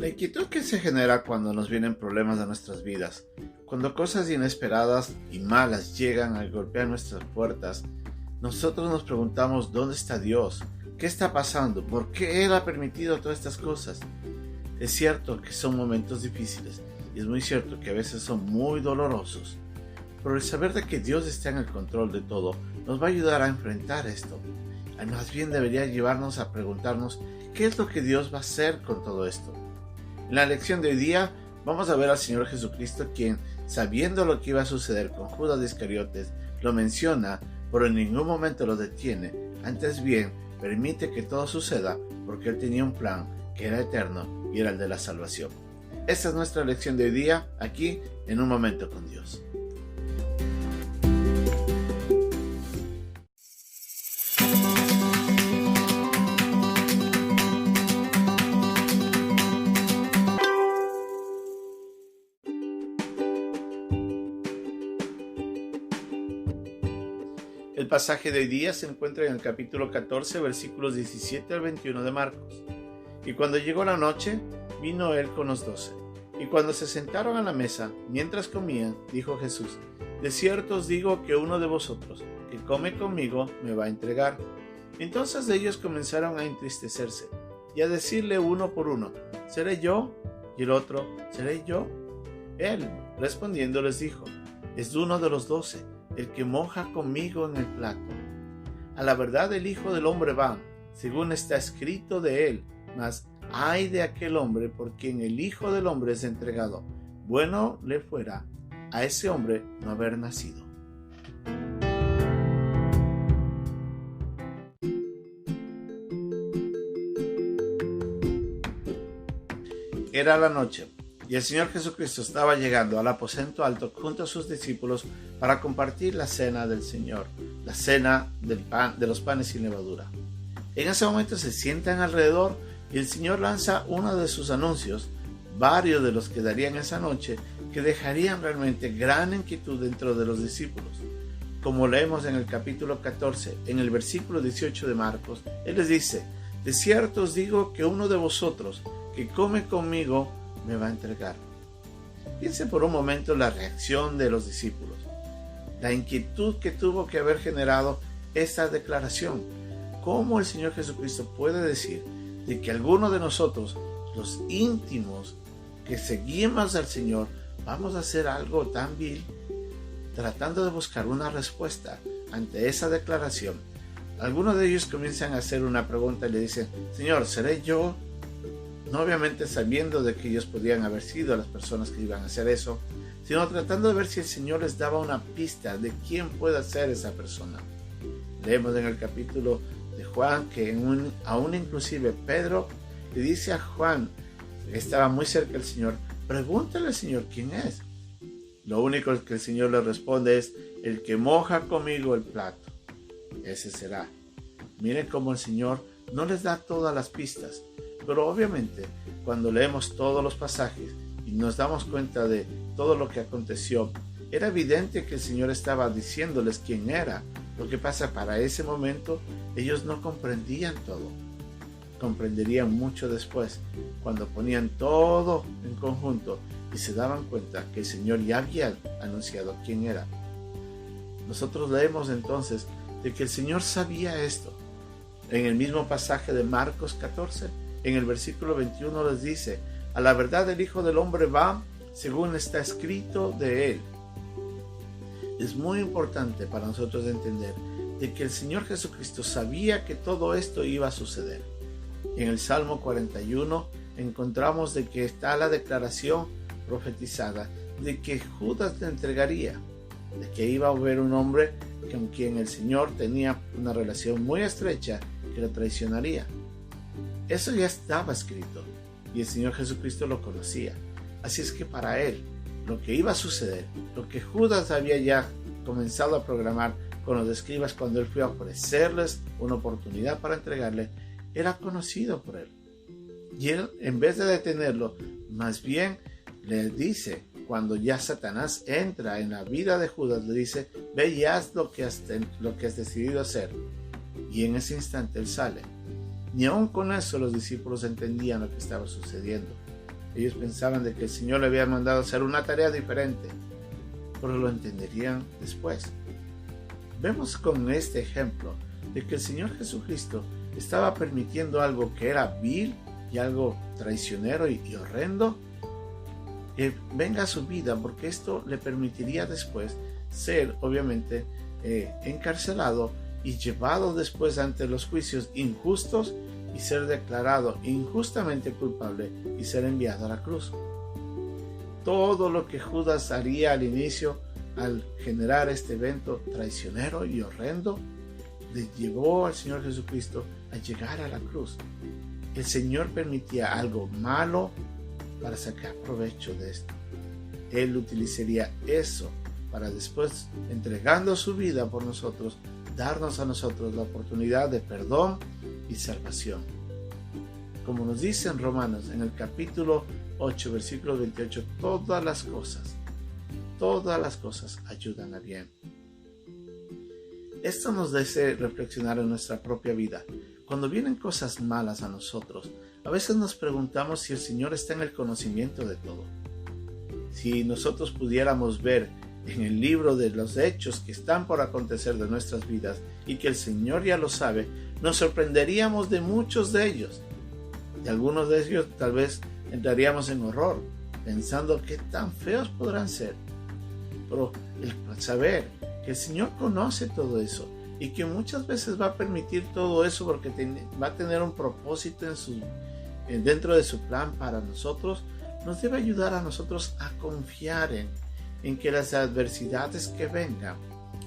La inquietud que se genera cuando nos vienen problemas a nuestras vidas, cuando cosas inesperadas y malas llegan a golpear nuestras puertas, nosotros nos preguntamos ¿dónde está Dios? ¿Qué está pasando? ¿Por qué Él ha permitido todas estas cosas? Es cierto que son momentos difíciles y es muy cierto que a veces son muy dolorosos, pero el saber de que Dios está en el control de todo nos va a ayudar a enfrentar esto. Más bien debería llevarnos a preguntarnos ¿qué es lo que Dios va a hacer con todo esto? En la lección de hoy día vamos a ver al Señor Jesucristo quien, sabiendo lo que iba a suceder con Judas Iscariotes, lo menciona, pero en ningún momento lo detiene. Antes bien, permite que todo suceda porque Él tenía un plan que era eterno y era el de la salvación. Esta es nuestra lección de hoy día, aquí en Un Momento con Dios. El pasaje de hoy día se encuentra en el capítulo 14, versículos 17 al 21 de Marcos. Y cuando llegó la noche, vino él con los 12. Y cuando se sentaron a la mesa, mientras comían, dijo Jesús: de cierto os digo que uno de vosotros, que come conmigo, me va a entregar. Entonces ellos comenzaron a entristecerse, y a decirle uno por uno: ¿seré yo? Y el otro: ¿seré yo? Él, respondiendo, les dijo: es uno de los 12, el que moja conmigo en el plato. A la verdad el Hijo del Hombre va, según está escrito de él, mas ay de aquel hombre por quien el Hijo del Hombre es entregado. Bueno le fuera a ese hombre no haber nacido. Era la noche, y el Señor Jesucristo estaba llegando al aposento alto junto a sus discípulos para compartir la cena del Señor, la cena de los panes sin levadura. En ese momento se sientan alrededor y el Señor lanza uno de sus anuncios, varios de los que darían esa noche, que dejarían realmente gran inquietud dentro de los discípulos. Como leemos en el capítulo 14, en el versículo 18 de Marcos, Él les dice: de cierto os digo que uno de vosotros que come conmigo me va a entregar. Piensen por un momento la reacción de los discípulos, la inquietud que tuvo que haber generado esta declaración. ¿Cómo el Señor Jesucristo puede decir de que alguno de nosotros, los íntimos que seguimos al Señor, vamos a hacer algo tan vil? Tratando de buscar una respuesta ante esa declaración, algunos de ellos comienzan a hacer una pregunta y le dicen: Señor, ¿seré yo? No obviamente sabiendo de que ellos podían haber sido las personas que iban a hacer eso, sino tratando de ver si el Señor les daba una pista de quién puede ser esa persona. Leemos en el capítulo de Juan que aún inclusive Pedro le dice a Juan, que estaba muy cerca del Señor: pregúntale al Señor quién es. Lo único que el Señor le responde es: el que moja conmigo el plato, ese será. Miren cómo el Señor no les da todas las pistas, pero obviamente cuando leemos todos los pasajes y nos damos cuenta de todo lo que aconteció, era evidente que el Señor estaba diciéndoles quién era. Lo que pasa, para ese momento ellos no comprendían todo. Comprenderían mucho después, cuando ponían todo en conjunto y se daban cuenta que el Señor ya había anunciado quién era. Nosotros leemos entonces de que el Señor sabía esto. En el mismo pasaje de Marcos 14, en el versículo 21 les dice: a la verdad el Hijo del Hombre va, según está escrito de él. Es muy importante para nosotros entender de que el Señor Jesucristo sabía que todo esto iba a suceder. En el Salmo 41 encontramos de que está la declaración profetizada de que Judas le entregaría, de que iba a haber un hombre con quien el Señor tenía una relación muy estrecha que lo traicionaría. Eso ya estaba escrito y el Señor Jesucristo lo conocía. Así es que para él, lo que iba a suceder, lo que Judas había ya comenzado a programar con los escribas cuando él fue a ofrecerles una oportunidad para entregarle, era conocido por él. Y él, en vez de detenerlo, más bien le dice, cuando ya Satanás entra en la vida de Judas, le dice: ve y haz lo que has decidido hacer. Y en ese instante él sale. Ni aun con eso los discípulos entendían lo que estaba sucediendo. Ellos pensaban de que el Señor le había mandado hacer una tarea diferente, pero lo entenderían después. Vemos con este ejemplo de que el Señor Jesucristo estaba permitiendo algo que era vil y algo traicionero y horrendo, que venga a su vida, porque esto le permitiría después ser, obviamente, encarcelado y llevado después ante los juicios injustos y ser declarado injustamente culpable y ser enviado a la cruz. Todo lo que Judas haría al inicio, al generar este evento traicionero y horrendo, le llevó al Señor Jesucristo a llegar a la cruz. El Señor permitía algo malo para sacar provecho de esto. Él utilizaría eso para después, entregando su vida por nosotros, darnos a nosotros la oportunidad de perdón y salvación. Como nos dice en Romanos, en el capítulo 8, versículo 28, todas las cosas ayudan a bien. Esto nos hace reflexionar en nuestra propia vida. Cuando vienen cosas malas a nosotros, a veces nos preguntamos si el Señor está en el conocimiento de todo. Si nosotros pudiéramos ver en el libro de los hechos que están por acontecer de nuestras vidas y que el Señor ya lo sabe, nos sorprenderíamos de muchos de ellos. De algunos de ellos tal vez entraríamos en horror, pensando qué tan feos podrán ser. Pero el saber que el Señor conoce todo eso y que muchas veces va a permitir todo eso porque va a tener un propósito dentro de su plan para nosotros, nos debe ayudar a nosotros a confiar en que las adversidades que vengan,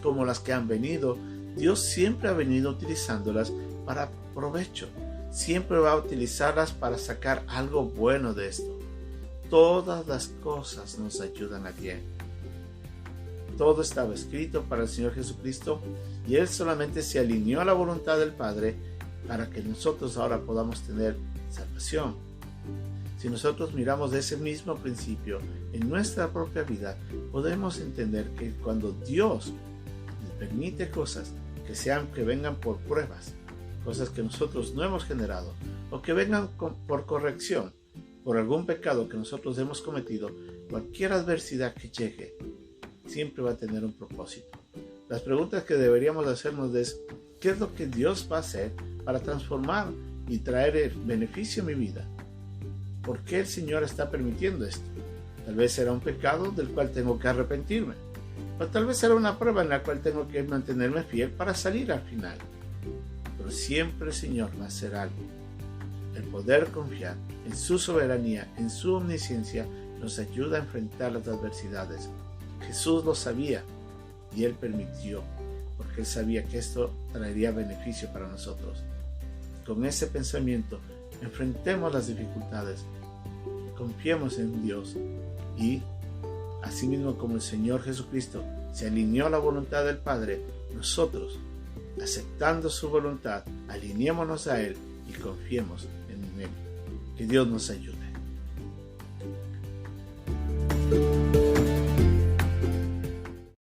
como las que han venido, Dios siempre ha venido utilizándolas para provecho. Siempre va a utilizarlas para sacar algo bueno de esto. Todas las cosas nos ayudan a bien. Todo estaba escrito para el Señor Jesucristo y Él solamente se alineó a la voluntad del Padre para que nosotros ahora podamos tener salvación. Si nosotros miramos de ese mismo principio en nuestra propia vida, podemos entender que cuando Dios nos permite cosas que vengan por pruebas, cosas que nosotros no hemos generado, o que vengan por corrección, por algún pecado que nosotros hemos cometido, cualquier adversidad que llegue, siempre va a tener un propósito. Las preguntas que deberíamos hacernos es, ¿qué es lo que Dios va a hacer para transformar y traer el beneficio a mi vida? ¿Por qué el Señor está permitiendo esto? Tal vez será un pecado del cual tengo que arrepentirme, o tal vez será una prueba en la cual tengo que mantenerme fiel para salir al final. Pero siempre el Señor va a hacer algo. El poder confiar en su soberanía, en su omnisciencia, nos ayuda a enfrentar las adversidades. Jesús lo sabía y Él permitió, porque Él sabía que esto traería beneficio para nosotros. Con ese pensamiento, enfrentemos las dificultades, confiemos en Dios y, asimismo como el Señor Jesucristo se alineó a la voluntad del Padre, nosotros, aceptando su voluntad, alineémonos a Él y confiemos en Él. Que Dios nos ayude.